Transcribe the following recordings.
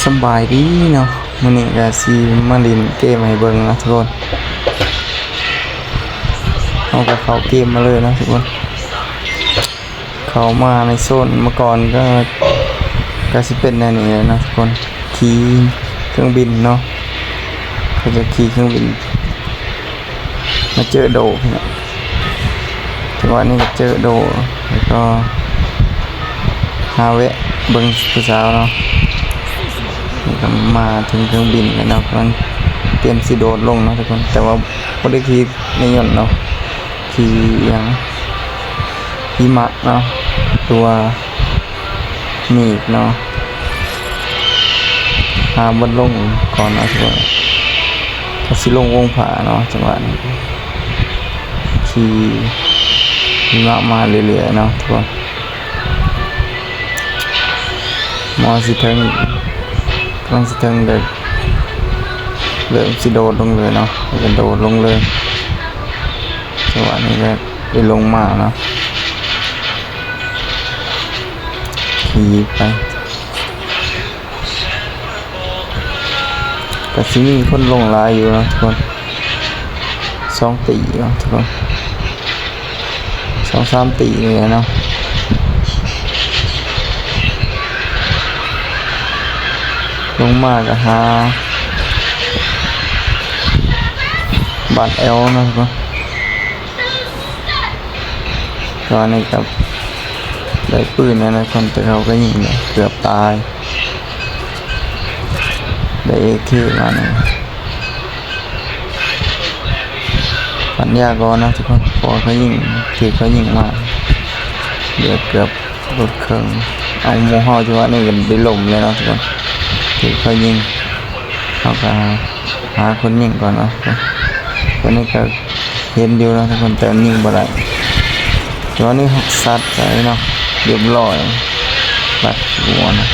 สบายดีเนาะมื้อนี้ก็สิมาเล่นเกมให้เบิ่งนะทุกคนเอาก็เข้าเกมมาเลยนะทุกคนเข้ามาในโซนเมื่อก่อนก็สิเป็นแนวนี้นะทุกคนขี่เครื่องบินเนาะก็จะขี่เครื่องบินมาเจอโดเนี่ยจังหวะนี้ก็เจอโดแล้วก็หาแวะเบิ่งผู้สาวเนาะนี่ก็มาถึงเครื่องบินแล้วเนาะกำลังเตรียมสิโดดลงเนาะทุกคนแต่ว่าบ่ได้ขี่ในยนต์เนาะขี่อย่างหิมะเนาะตัวหนีบเนาะหาบนลงก่อนนะทุกคนก็สิลงวงผาเนาะจังหวะนี้ขี่หิมะมาเรื่อยๆเนาะทุกคนมอสิถึงกำลังสิถึงเด็กเริ่มสิโดดลงเลยเนาะจะโดดลงเลยจังหวะนี้ก็ได้ลงมาเนาะขี่ไปก็สิมีคนลงหลายอยู่เนาะทุกคน2 ตีเนาะทุกคน2-3 ตีเลยเนาะลงมาก็หาบาดแอลนะทุกคนตอนนี้กับได้ปืนนะคนแต่เขาก็ยิงเนี่ยเกือบตายได้เอเคมาเนี่ยปัญญากรนะทุกคนพอเขายิงถือเขายิงมาเดือดเกือบรถเครื่องเอาโมห่อจังหวะนี้กันได้ลมเลยนะทุกคนถือเขายิงเขาก็หาคนยิงก่อนเนาะตอนนี้ก็เห็นอยู่นะทุกคนแต่ยิงบ่ได้จังหวะนี้ซัดใส่เนาะเรียบร้อยบัดหัวนะ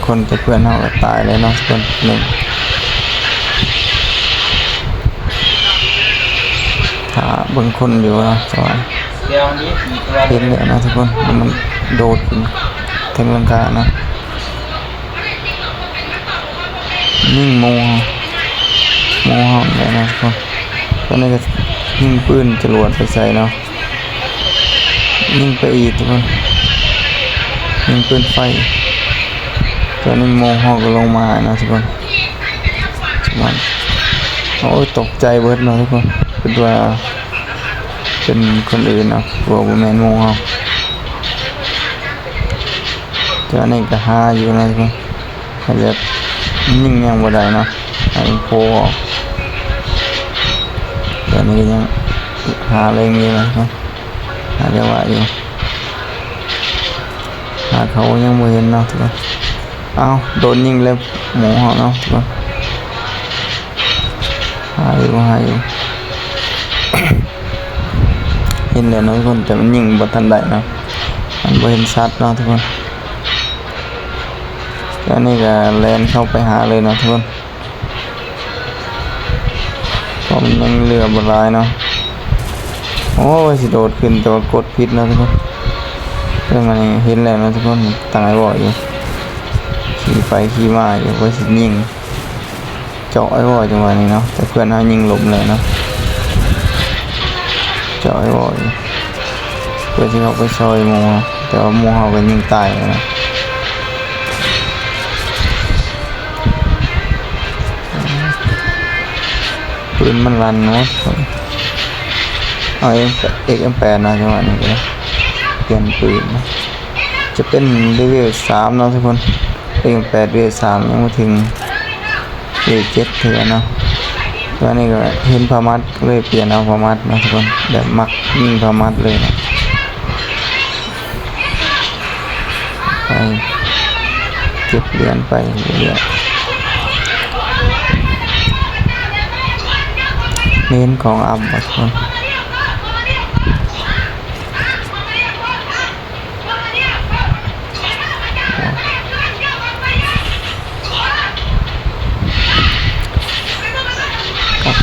คนจะเพื่อนเขาก็ตายเลยเนาะคนหนึ่งถ้าบางคนอยู่นะสอนเห็นเลยนะทุกคนมันโดดขึ้นถึงลังกานะนิ่งโมเลยนะทุกคนตอนนี้ก็ยิงปืนจรวดไปใส่เนาะยิงไปอีกทุกคนยิงปืนไฟตอนนี้ก็ลงมาเนาะทุกคนมันโอ้ยตกใจเบิดเนาะทุกคนคิดว่าเป็นคนอื่นเนาะกลัวบ่แม่นตอนนี้ก็หาอยู่นะทุกคนเขาจะยิงยังบ่ได้เนาะให้โผล่ออกตอนนี้ก็ยังหาอะไรมีนะครับหาจังหวะอยู่หาเขายังไม่เห็นเนาะทุกคนเอาโดนยิงแล้วหมูเขาเนาะทุกคนหาอยู่ เห็นแล้วเนาะทุกคนแต่มันยิงบ่ทันได้เนาะมันบ่เห็นชัดเนาะทุกคนแล้วนี่ก็แลนเข้าไปหาเลยเนาะทุกคนเพราะมันยังเหลือบ่หลายเนาะโอ้ยสิโดดขึ้นแต่ว่ากดผิดนะทุกคนเรื่องอะไรเห็นแล้วนะทุกคนตั้งไว้บ่อยอยู่ขี่ไปขี่มาอยู่ว่าสิยิงเจาะไอ้บ่อยจังหวะนี้เนาะแต่เพื่อนเขายิงหลบเลยเนาะเจาะไอ้บ่อยเพื่อที่เขาไปซอยหมูแต่ว่าหมูเขาก็ยิงตายนะปืนมันรันเนาะเอาXM8นะจังหวะนี้เลยเปลี่ยนปืนนะจะเป็นเลเวล3เนาะทุกคน XM8เลเวล3ยังไม่ถึงเลเวล7เท่านั้นเนาะตอนนี้ก็เห็นพามัดเลยเปลี่ยนเอาพามัดนะทุกคนแบบมักยิงพามัดเลยนะไปเก็บเหรียญไปเรื่อยๆเน้นของอัพทุกคน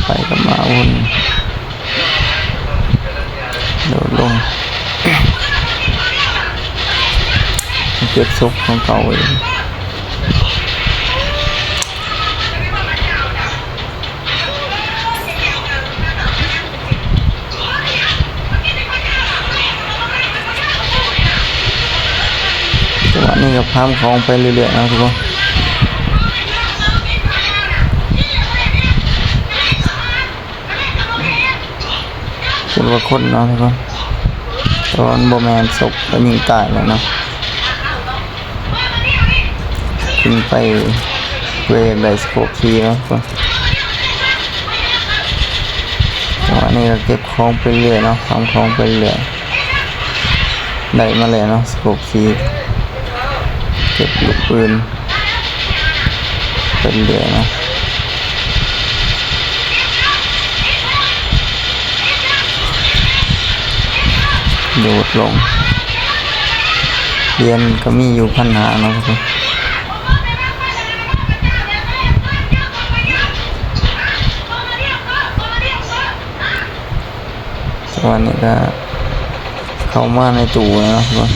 ไปกับมาวนโดดลง เก็บซุกของเก่าเองจังหวะนี้ก็พามของไปเรื่อยๆนะทุกคนเป็นว่าคนเนาะทุกคนตอนโบแมนศพก็ยิงตายแล้วเนาะขึ้นไปเวกได้สโคปทีเนาะทุกคนจังหวะนี้ก็เก็บของไปเรื่อยเนาะทำของไปเรื่อยได้มาแล้วเนาะสโคปทีเก็บลูกปืนเป็นเรื่อยเนาะโดดลงเรียนก็มีอยู่1,500เนาะทุกคนจังหวะนี้ก็เข้ามาในตู้นะทุกคน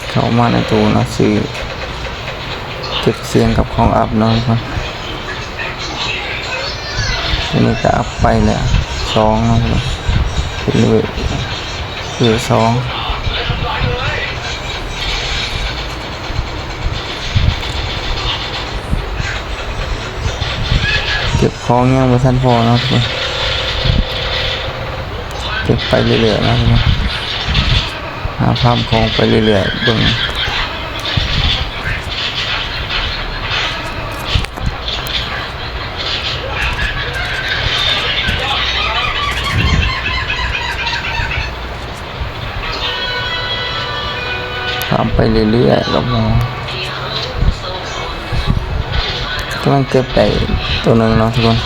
เข้ามาในตู้นะซื้อเก็บเสียงกับของอัพเนาะทุกคนทีนี้ก็อัพไปแล้ว2นะทุกคนเป็นเลยคือ2เก็บของยังไม่ทันพอนะทุกคนเก็บไปเรื่อยๆนะทุกคนหาภาพของไปเรื่อยๆเบิ่งทำไปเรื่อยๆแล้วกำลังเก็บไปตัวหนึ่งเนาะทุกคน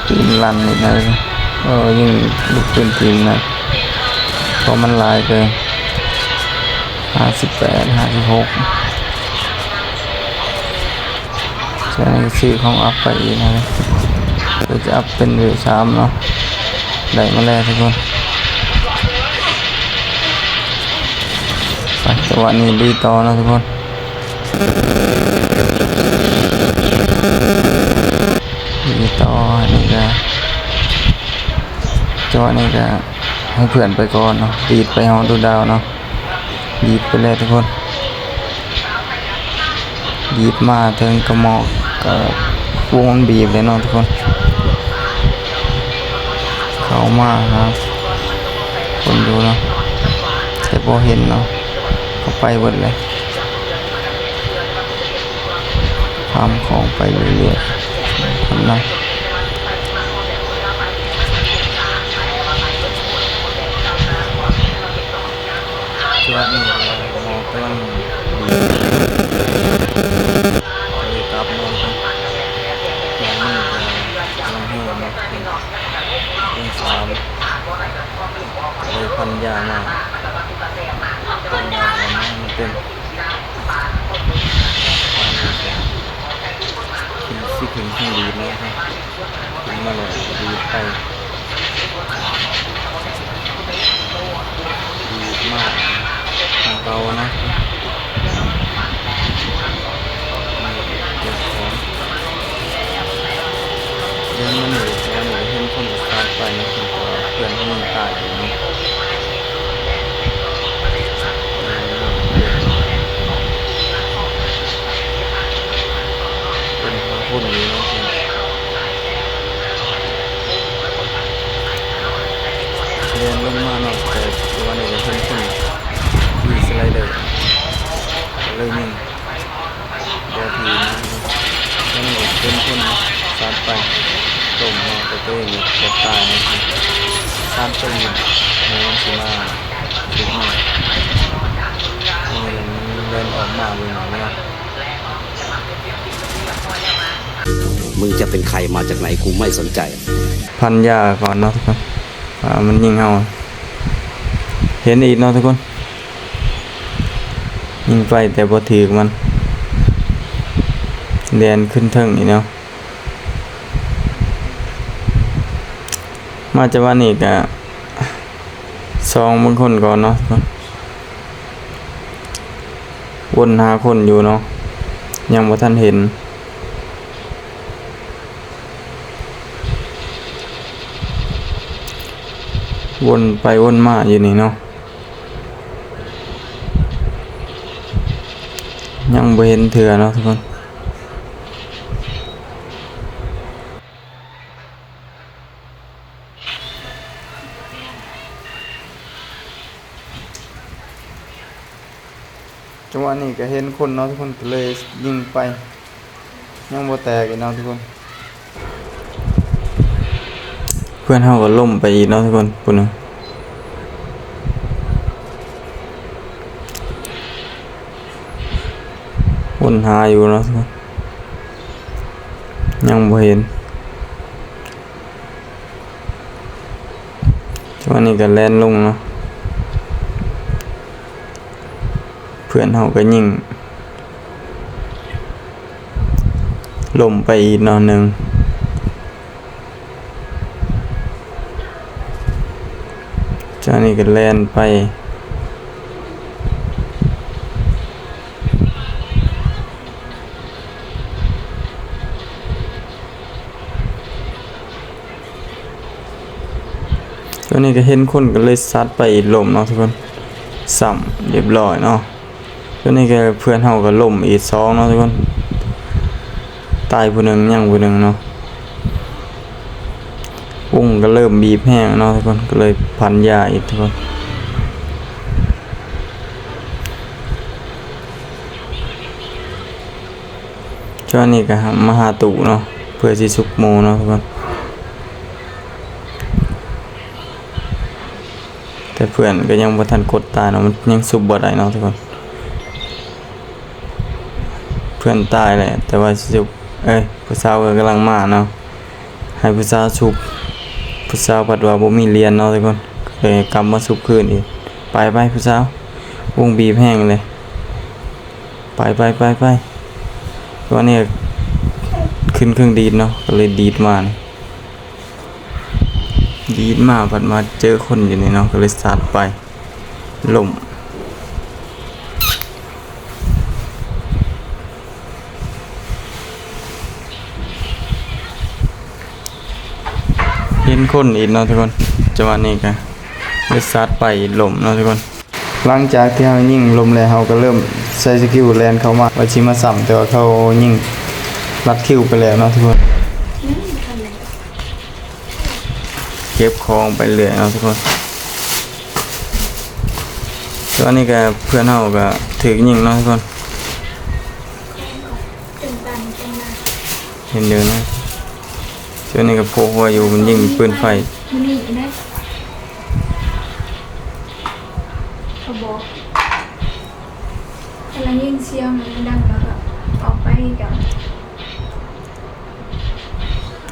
ปืนลั่นนิดหน่อยยิ่งลูกปืนจริงนะเพราะมันลายเกิน58 56ใช่ซื้อของอัพไปอีกนะเดี๋ยวจะอัพเป็นเวอร์3เนาะได้มาแล้วทุกคนไปจังหวะนี้ลุยต่อนะทุกคนลุยต่อนี่ก็จังหวะนี้ก็ให้เพื่อนไปก่อนเนาะดีดไปห้องดูดาวเนาะดีดไปเลยทุกคนดีดมาถึงกระหมอกกับวงบีบเลยเนาะทุกคนเข้ามาครับคนดูเนาะแต่พอเห็นเนาะเขาไปหมดเลยทำของไปเรื่อยๆคนนะจังหวะนี้มองกำลังดีกลับมองกันอย่างนี้กำลังหัวเนาะเป็น3เลยพันยามาพันยาของมันเป็นที่ถึงที่ดีนะครับถึงมาเลยดีไปดีมากของเรานะเก็บของเดินมาหนึ่งแล้วหนูเห็นคนสตาร์ทไปนะคือเพื่อนที่มันตายอยู่นี่เป็นพูดอย่างนี้นะเรียนลงมาหน่อยแต่ตัวนี้จะเป็นคนดีสไลเดอร์เลยหนึ่งเดี๋ยวทีนี้ต้องหลบเป็นคนสตาร์ทไปตรงมาแต่ตัวเองจะตายนะครับสร้างตัวนี้ในวันที่มาถึงมาเดินออกมาเลยนะมึงจะเป็นใครมาจากไหนกูไม่สนใจพันยาก่อนเนาะทุกคนมันยิงเอา เห็นอีกเนาะทุกคนยิงไปแต่บ่ถือมันแดนขึ้นเทิงอีกเนาะมาจากวันนี้ก็ซองบางคนก่อนเนาะวนหาคนอยู่เนาะยังบ่ทันเห็นวนไปวนมาอยู่นี่เนาะยังบ่เห็นเถื่อเนาะทุกคนจังหวะนี้ก็เห็นคนเนาะทุกคนก็เลยยิงไปยังบ่แตกอีกเนาะทุกคนเพื่อนเฮาก็ล่มไปอีกเนาะทุกคนปุ่นนึงวนหาอยู่เนาะทุกคนยังบ่เห็นจังหวะนี้ก็แล่นลงเนาะเพื่อนเฮาก็ยิงล่มไปอีกเนาะนึงจังหวะนี้ก็แล่นไปตัวนี้ก็เห็นคนก็เลยซัดไปอีกล่มเนาะทุกคนซ้ำเรียบร้อยเนาะตัวนี้ก็เพื่อนเฮาก็ล่มอีก2เนาะทุกคนตายผู้หนึ่งยังผู้หนึ่งเนาะวงก็เริ่มบีบแห้งเนาะทุกคนก็เลยพันยาอีกทุกคนช่วงนี้ก็มาหาตู่เนาะเพื่อสิสุกโมเนาะทุกคนแต่เพื่อนก็ยังบ่ทันกดตายเนาะมันยังสุบบ่ได้เนาะทุกคนเพื่อนตายแหละแต่ว่าสุบผู้สาวก็กำลังมาเนาะให้ผู้สาวสุบผู้สาวปัดว่าบ่มีเรียนเนาะทุกคนเลยกลับมาสุบคืนอีกไปผู้สาววงบีบแห้งเลยไปตัวนี้ขึ้นเครื่องดีดเนาะก็เลยดีดมาผัดมาเจอคนอยู่นี่เนาะก็เลยสาดไปล่มเห็นคนอีกเนาะทุกคนจังหวะนี้ก็เลยสาดไปล่มเนาะทุกคนหลังจากที่เฮายิงลมแล้วเฮาก็เริ่มใช้สกิลแลนเข้ามาว่าสิมาซ้ำแต่ว่าเขายิงรัดคิวไปแล้วเนาะทุกคนเก็บของไปเรื่อยเนาะทุกคนตอนนี้ก็เพื่อนเฮาก็ถือยิงเนาะทุกคนเห็นเดินนะตอนนี้ก็โผล่หัวอยู่มันยิงปืนไฟเขาบอกกำลังยิงเสียงมันดังแล้วก็ออกไปกับ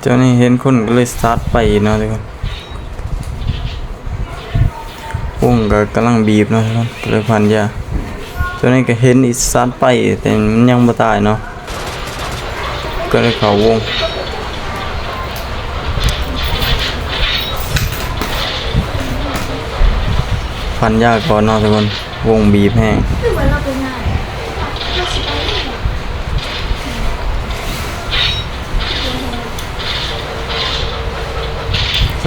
เจ้านี่เห็นคนก็เลยสตาร์ทไปเนาะทุกคนวงก็กำลังบีบเนาะทุกคนก็เลยพันยาเจ้านี่ก็เห็นอีสตาร์ทไปแต่มันยังไม่ตายเนาะก็เลยเข้าวงพันยาก่อนเนาะทุกคนวงบีบแห้ง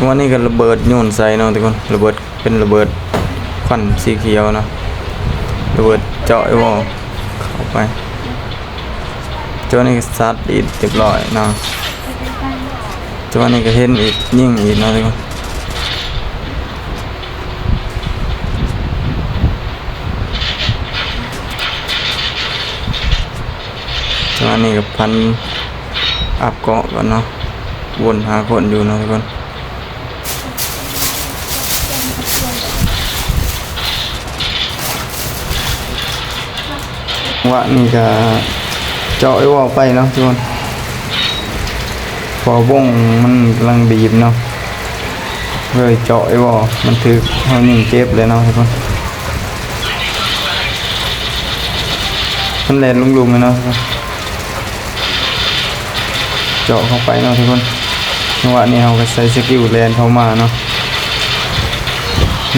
วันนี้ก็ระเบิดโยนใส่เนาะทุกคนระเบิดเป็นระเบิดควันสีเขียวเนาะระเบิดเจาะไอ้วอลเข้าไปเจ้านี่ก็ซัดอีกเรียบร้อยเนาะเจ้านี่ก็เห็นอีกยิ่งอีกเนาะทุกคนเจ้านี่ก็พันอับเกาะก่อนเนาะวนหาคนอยู่เนาะทุกคนว่านี่ก็เจาะไอ้วอลไปเนาะทุกคนพอวงมันกำลังบีบเนาะ เลยเจาะไอ้บ่มันถือเฮายิงเจ็บเลยเนาะทุกคนมันแล่นลุมๆเลยเนาะทุกคนเจาะเข้าไปเนาะทุกคนจังหวะนี้เฮาก็ใส่สกิลแลนเข้ามาเนาะ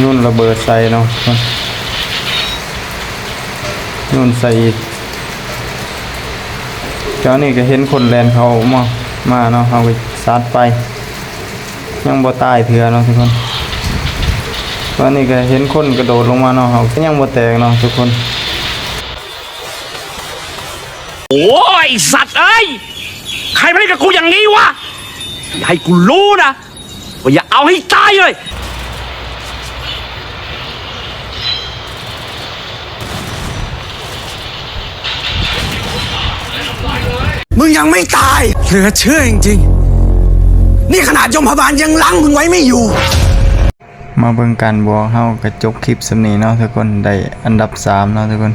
นุ่นระเบิดใส่เนาะนุ่นใส่อีกเจ้านี่ก็เห็นคนแลนเขามาเนาะเฮาก็ซัดไปยังบ่ตายเถื่อเนาะทุกคนตอนนี้ก็เห็นคนกระโดดลงมาเนาะเฮาก็ยังบ่แตกเนาะทุกคน โอ้ยสัตว์เอ้ยใครมาเล่นกับกูอย่างนี้วะอย่าให้กูรู้นะว่าอย่าเอาให้ตายเลย มึงยังไม่ตายเหลือเชื่อจริงๆนี่ขนาดยมพบาลยังล้างมึงไว้ไม่อยู่ มาเบิ่งกันบ่เฮาก็จบคลิปสำนี้เนาะทุกคนได้อันดับ3เนาะทุกคน